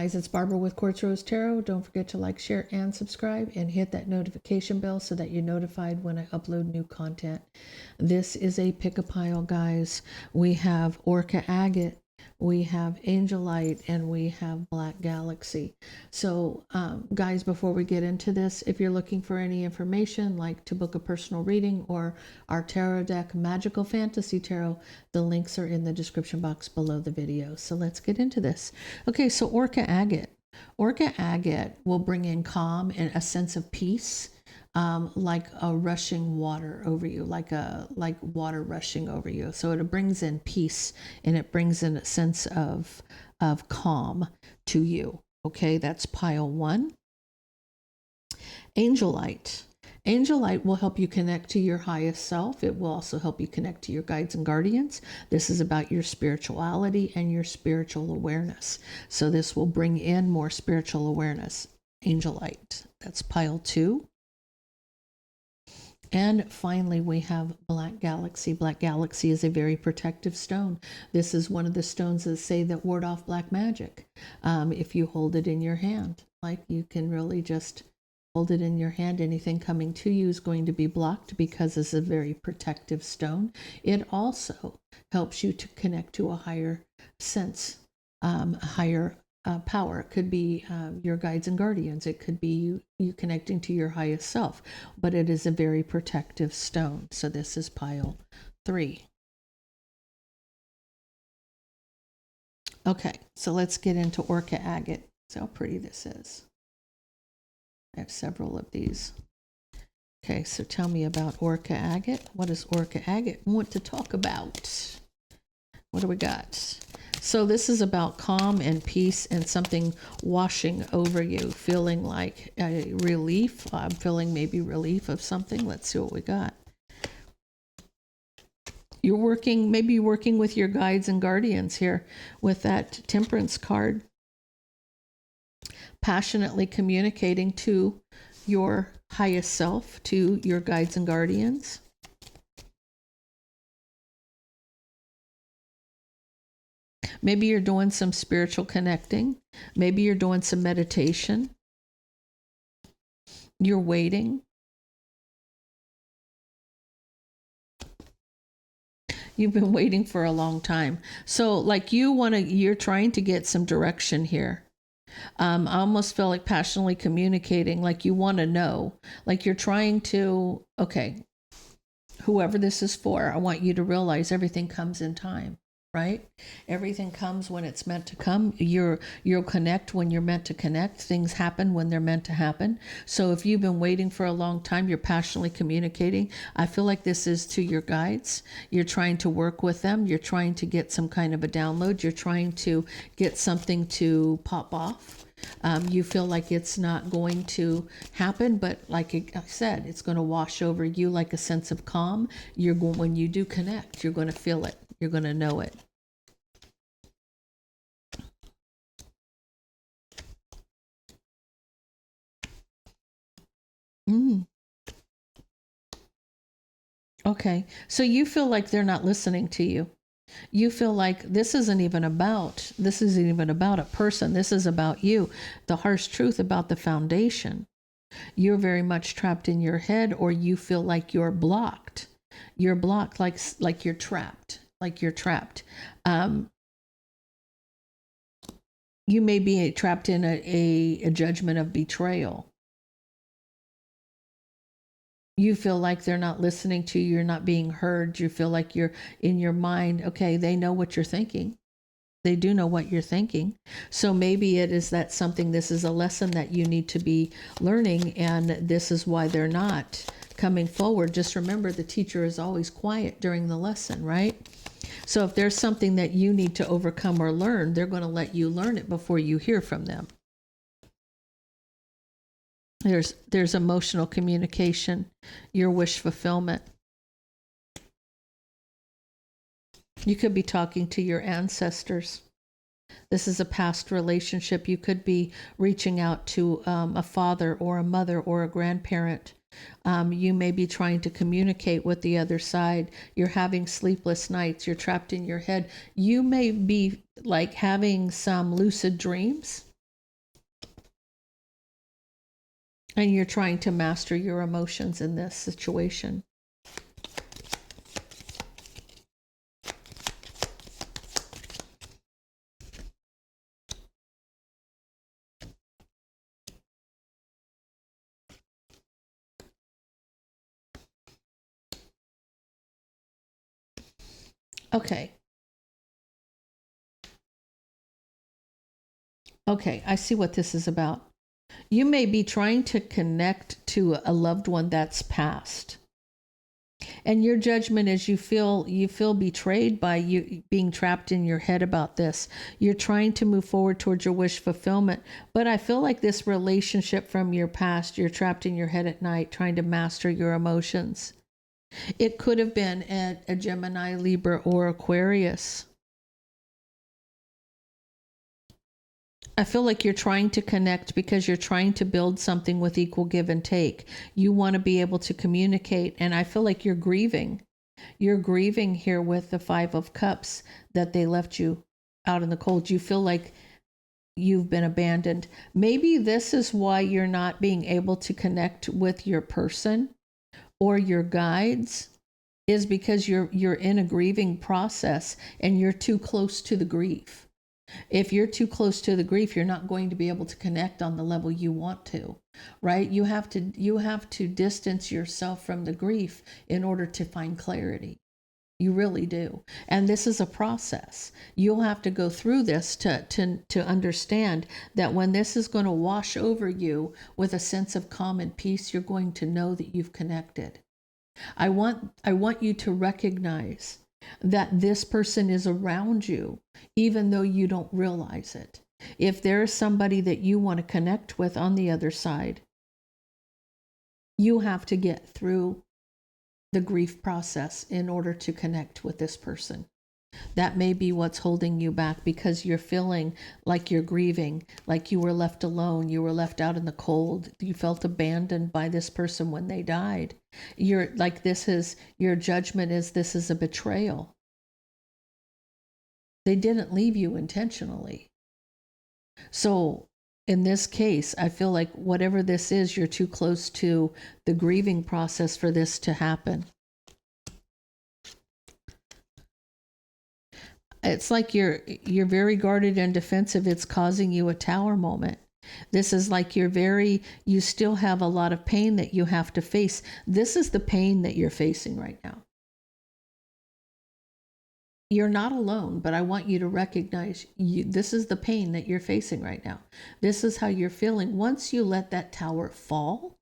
guys, it's Barbara with Quartz Rose Tarot. Don't forget to like, share, and subscribe, and hit that notification bell so that you're notified when I upload new content. This is a pick-a-pile, guys. We have Orca Agate, we have Angelite, and we have Black Galaxy. So, guys, before we get into this, if you're looking for any information, like to book a personal reading or our tarot deck, Magical Fantasy Tarot, the links are in the description box below the video. So let's get into this. Okay, so Orca Agate. Orca Agate will bring in calm and a sense of peace. Like a rushing water over you, like water rushing over you. So it brings in peace and it brings in a sense of calm to you. Okay, that's pile one. Angelite. Angelite will help you connect to your highest self. It will also help you connect to your guides and guardians. This is about your spirituality and your spiritual awareness. So this will bring in more spiritual awareness. Angelite. That's pile two. And finally, we have Black Galaxy. Black Galaxy is a very protective stone. This is one of the stones that say that ward off black magic. If you hold it in your hand, like you can really just hold it in your hand. Anything coming to you is going to be blocked because it's a very protective stone. It also helps you to connect to a higher sense, a higher power. It could be your guides and guardians. It could be you connecting to your highest self, but it is a very protective stone. So this is pile three. Okay, so let's get into Orca Agate. See how pretty this is. I have several of these. Okay, so tell me about Orca Agate. What does Orca Agate want to talk about? What do we got? So this is about calm and peace and something washing over you, feeling like a relief. I'm feeling maybe relief of something. Let's see what we got. You're working, maybe you're working with your guides and guardians here with that Temperance card. Passionately communicating to your highest self, to your guides and guardians. Maybe you're doing some spiritual connecting. Maybe you're doing some meditation. You're waiting. You've been waiting for a long time. So like you're trying to get some direction here. I almost feel like passionately communicating, like you want to know, like you're trying to, okay, whoever this is for, I want you to realize everything comes in time. Right? Everything comes when it's meant to come. You'll connect when you're meant to connect. Things happen when they're meant to happen. So if you've been waiting for a long time, you're passionately communicating. I feel like this is to your guides. You're trying to work with them. You're trying to get some kind of a download. You're trying to get something to pop off. You feel like it's not going to happen, but like I said, it's going to wash over you like a sense of calm. When you do connect, you're going to feel it. You're going to know it. Okay, so you feel like they're not listening to you. You feel like this isn't even about a person. This is about you. The harsh truth about the foundation. You're very much trapped in your head, or you feel like you're blocked. You're blocked, like you're trapped. Like you're trapped. You may be trapped in a judgment of betrayal. You feel like they're not listening to you, you're not being heard. You feel like you're in your mind, okay, they know what you're thinking. They do know what you're thinking. So maybe it is that something, this is a lesson that you need to be learning, and this is why they're not coming forward. Just remember, the teacher is always quiet during the lesson, right? So if there's something that you need to overcome or learn, they're going to let you learn it before you hear from them. There's emotional communication, your wish fulfillment. You could be talking to your ancestors. This is a past relationship. You could be reaching out to a father or a mother or a grandparent. You may be trying to communicate with the other side. You're having sleepless nights. You're trapped in your head. You may be like having some lucid dreams. And you're trying to master your emotions in this situation. Okay. Okay, I see what this is about. You may be trying to connect to a loved one that's passed. And your judgment is you feel betrayed by you being trapped in your head about this. You're trying to move forward towards your wish fulfillment, but I feel like this relationship from your past, you're trapped in your head at night trying to master your emotions. It could have been a Gemini, Libra, or Aquarius. I feel like you're trying to connect because you're trying to build something with equal give and take. You want to be able to communicate, and I feel like you're grieving. You're grieving here with the Five of Cups that they left you out in the cold. You feel like you've been abandoned. Maybe this is why you're not being able to connect with your person or your guides, is because you're in a grieving process and you're too close to the grief. If you're too close to the grief, you're not going to be able to connect on the level you want to, right? You have to distance yourself from the grief in order to find clarity. You really do. And this is a process. You'll have to go through this to understand that when this is going to wash over you with a sense of calm and peace, you're going to know that you've connected. I want you to recognize that this person is around you, even though you don't realize it. If there is somebody that you want to connect with on the other side, you have to get through the grief process in order to connect with this person. That may be what's holding you back, because you're feeling like you're grieving, like you were left alone, you were left out in the cold, you felt abandoned by this person when they died. You're like, your judgment is this is a betrayal. They didn't leave you intentionally. So in this case, I feel like whatever this is, you're too close to the grieving process for this to happen. It's like you're very guarded and defensive. It's causing you a tower moment. This is like you still have a lot of pain that you have to face. This is the pain that you're facing right now. You're not alone, but I want you to recognize this is the pain that you're facing right now. This is how you're feeling. Once you let that tower fall,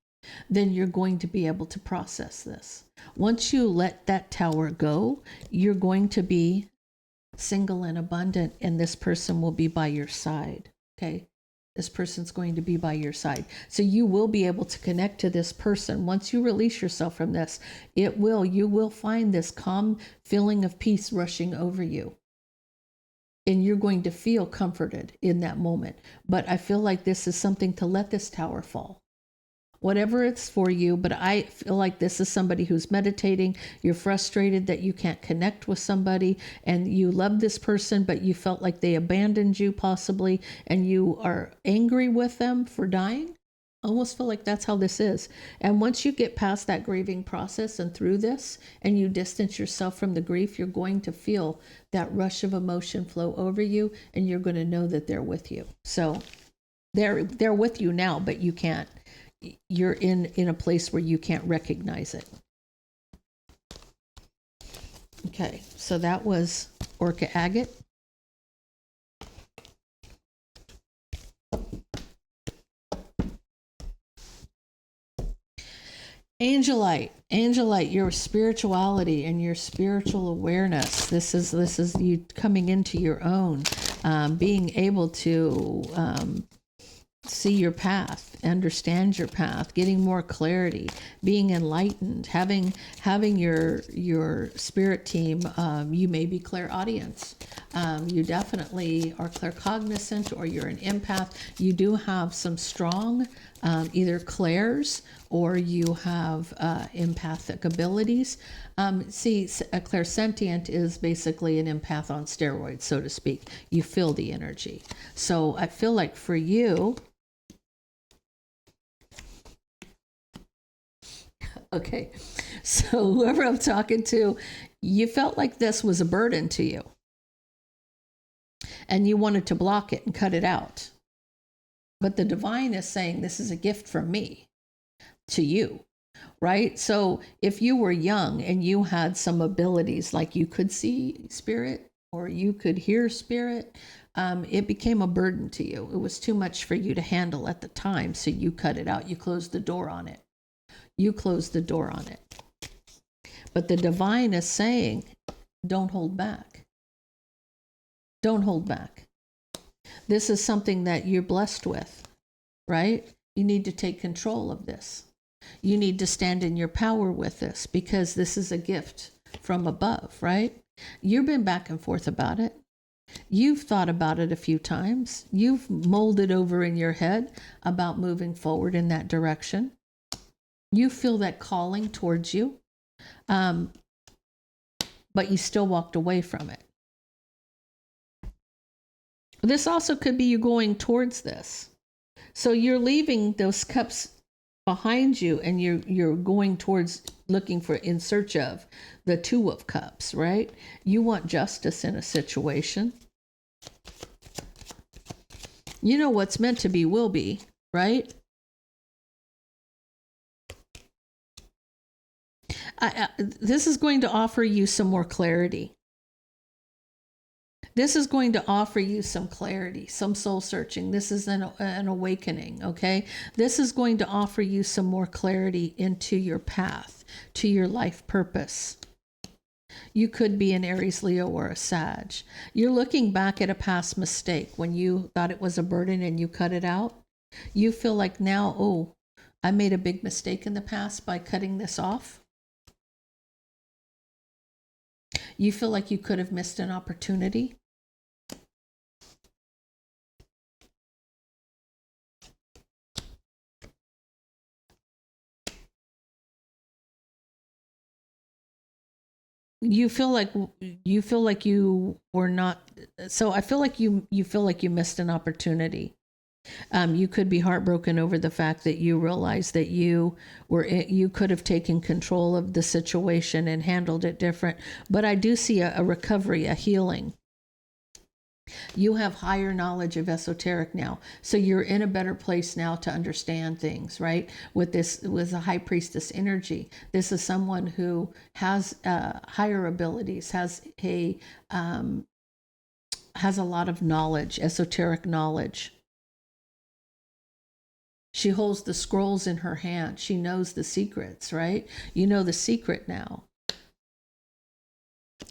then you're going to be able to process this. Once you let that tower go, you're going to be single and abundant, and this person will be by your side. Okay, this person's going to be by your side, so you will be able to connect to this person. Once you release yourself from this, you will find this calm feeling of peace rushing over you, and you're going to feel comforted in that moment. But I feel like this is something to let this tower fall, whatever it's for you. But I feel like this is somebody who's meditating. You're frustrated that you can't connect with somebody, and you love this person, but you felt like they abandoned you possibly, and you are angry with them for dying. I almost feel like that's how this is. And once you get past that grieving process and through this, and you distance yourself from the grief, you're going to feel that rush of emotion flow over you, and you're going to know that they're with you. So they're with you now, but you can't. You're in a place where you can't recognize it. Okay, so that was Orca Agate. Angelite, your spirituality and your spiritual awareness. This is you coming into your own, being able to see your path, understand your path, getting more clarity, being enlightened, having your spirit team. You may be clairaudience. You definitely are claircognizant, or you're an empath. You do have some strong either clairs, or you have empathic abilities. See, a clairsentient is basically an empath on steroids, so to speak. You feel the energy. So I feel like for you, Okay. So whoever I'm talking to, you felt like this was a burden to you and you wanted to block it and cut it out. But the divine is saying, this is a gift from me to you, right? So if you were young and you had some abilities, like you could see spirit or you could hear spirit, it became a burden to you. It was too much for you to handle at the time. So you cut it out. You closed the door on it. You closed the door on it. But the divine is saying, don't hold back. Don't hold back. This is something that you're blessed with, right? You need to take control of this. You need to stand in your power with this because this is a gift from above, right? You've been back and forth about it. You've thought about it a few times. You've molded over in your head about moving forward in that direction. You feel that calling towards you. But you still walked away from it. This also could be you going towards this. So you're leaving those cups behind you and you're going towards looking for, in search of the Two of Cups, right? You want justice in a situation. You know what's meant to be will be, right? This is going to offer you some more clarity. This is going to offer you some clarity, some soul searching. This is an awakening, okay? This is going to offer you some more clarity into your path, to your life purpose. You could be an Aries, Leo, or a Sag. You're looking back at a past mistake when you thought it was a burden and you cut it out. You feel like now, oh, I made a big mistake in the past by cutting this off. You feel like you could have missed an opportunity. You feel like you were not. So I feel like you feel like you missed an opportunity. You could be heartbroken over the fact that you realized that you could have taken control of the situation and handled it different. But I do see a recovery, a healing. You have higher knowledge of esoteric now. So you're in a better place now to understand things, right? With a high priestess energy. This is someone who has higher abilities, has a lot of knowledge, esoteric knowledge. She holds the scrolls in her hand. She knows the secrets, right? You know the secret now.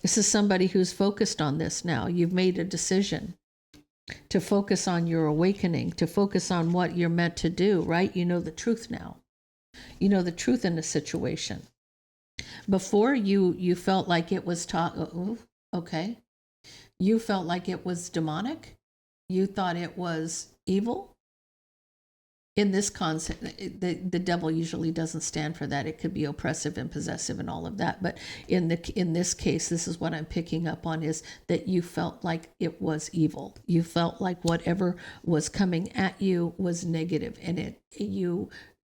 This is somebody who's focused on this now. You've made a decision to focus on your awakening, to focus on what you're meant to do, right? You know the truth now. You know the truth in the situation. Before you felt like it was okay. You felt like it was demonic. You thought it was evil. In this concept, the devil usually doesn't stand for that. It could be oppressive and possessive and all of that. But in this case, this is what I'm picking up on, is that you felt like it was evil. You felt like whatever was coming at you was negative, and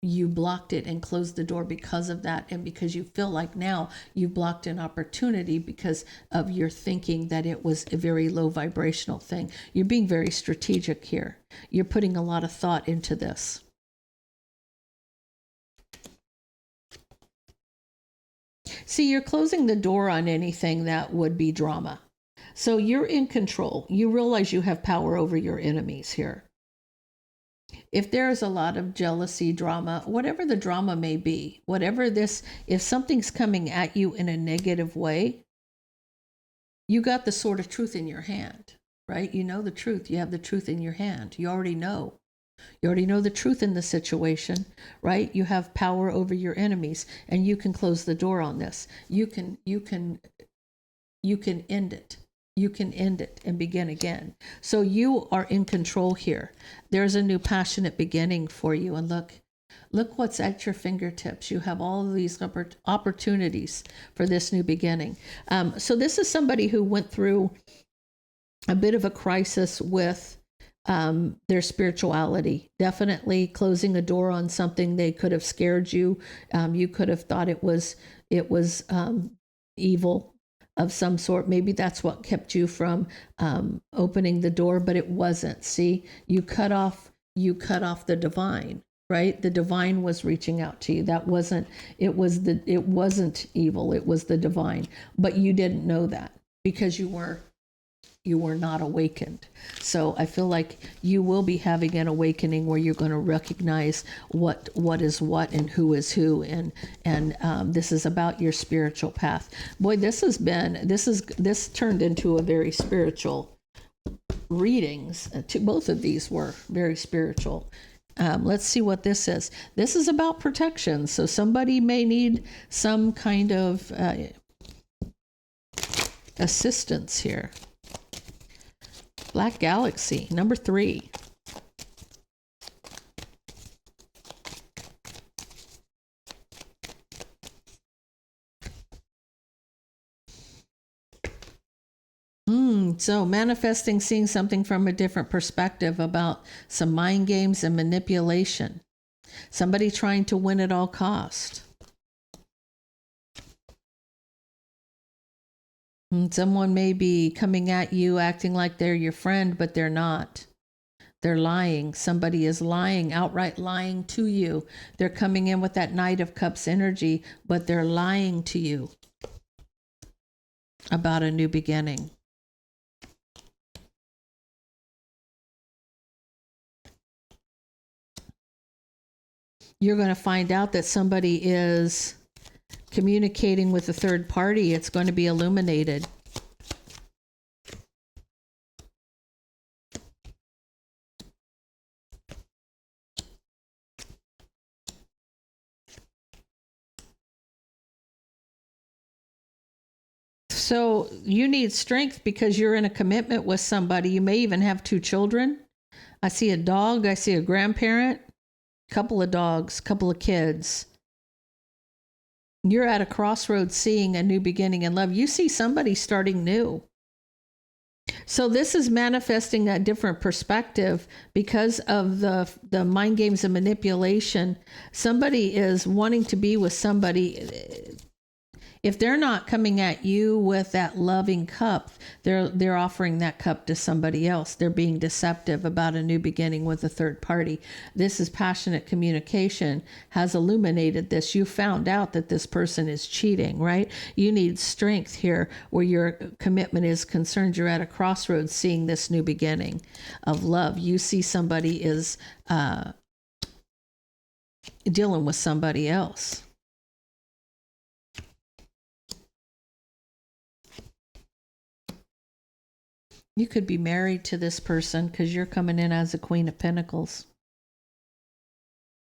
you blocked it and closed the door because of that, and because you feel like now you blocked an opportunity because of your thinking that it was a very low vibrational thing. You're being very strategic here. You're putting a lot of thought into this. See, you're closing the door on anything that would be drama. So you're in control. You realize you have power over your enemies here. If there's a lot of jealousy, drama, whatever the drama may be, if something's coming at you in a negative way, you got the sword of truth in your hand, right? You know the truth. You have the truth in your hand. You already know. You already know the truth in the situation, right? You have power over your enemies, and you can close the door on this. You can end it. You can end it and begin again. So you are in control here. There's a new passionate beginning for you. And look what's at your fingertips. You have all of these opportunities for this new beginning. So this is somebody who went through a bit of a crisis with their spirituality. Definitely closing a door on something. They could have scared you. You could have thought it was evil of some sort. Maybe that's what kept you from opening the door, but it wasn't. See, you cut off the divine, right? The divine was reaching out to you. That wasn't, it wasn't evil. It was the divine, but you didn't know that because you were not awakened. So I feel like you will be having an awakening where you're going to recognize what is what and who is who, and this is about your spiritual path. Boy, this turned into a very spiritual readings. Both of these were very spiritual. Let's see what this is. This is about protection. So somebody may need some kind of assistance here. Black Galaxy, number 3. So manifesting, seeing something from a different perspective about some mind games and manipulation. Somebody trying to win at all cost. Someone may be coming at you acting like they're your friend, but they're not. They're lying. Somebody is lying, outright lying to you. They're coming in with that Knight of Cups energy, but they're lying to you about a new beginning. You're going to find out that somebody is communicating with a third party. It's going to be illuminated. So you need strength because you're in a commitment with somebody. You may even have 2 children. I see a dog. I see a grandparent, couple of dogs, couple of kids. You're at a crossroads seeing a new beginning in love. You see somebody starting new. So this is manifesting a different perspective because of the mind games and manipulation. Somebody is wanting to be with somebody. If they're not coming at you with that loving cup, they're offering that cup to somebody else. They're being deceptive about a new beginning with a third party. This is passionate communication has illuminated this. You found out that this person is cheating, right? You need strength here where your commitment is concerned. You're at a crossroads seeing this new beginning of love. You see somebody is dealing with somebody else. You could be married to this person because you're coming in as a Queen of Pentacles.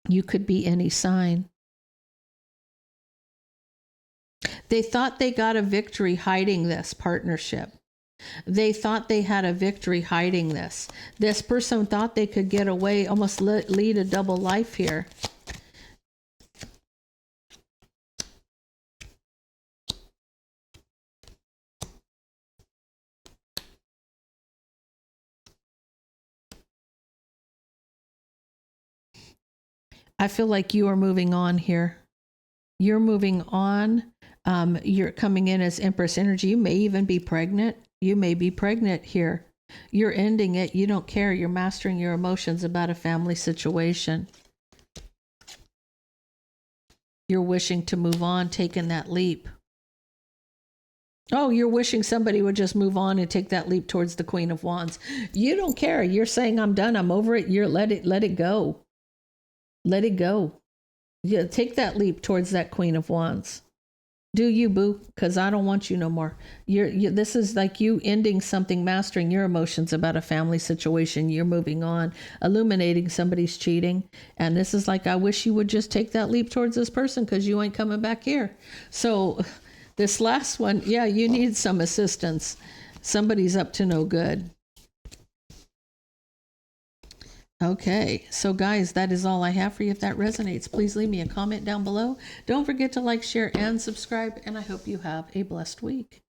You could be any sign. They thought they got a victory hiding this partnership. They thought they had a victory hiding this. This person thought they could get away, almost lead a double life here. I feel like you are moving on here. You're moving on. You're coming in as Empress energy. You may even be pregnant. You may be pregnant here. You're ending it. You don't care. You're mastering your emotions about a family situation. You're wishing to move on, taking that leap. Oh, you're wishing somebody would just move on and take that leap towards the Queen of Wands. You don't care. You're saying, I'm done. I'm over it. Let it go. Let it go. Yeah, take that leap towards that Queen of Wands. Do you, boo? Because I don't want you no more. This is like you ending something, mastering your emotions about a family situation. You're moving on, illuminating somebody's cheating. And this is like, I wish you would just take that leap towards this person because you ain't coming back here. So this last one, yeah, you need some assistance. Somebody's up to no good. Okay, so guys, that is all I have for you. If that resonates, please leave me a comment down below. Don't forget to like, share, and subscribe, and I hope you have a blessed week.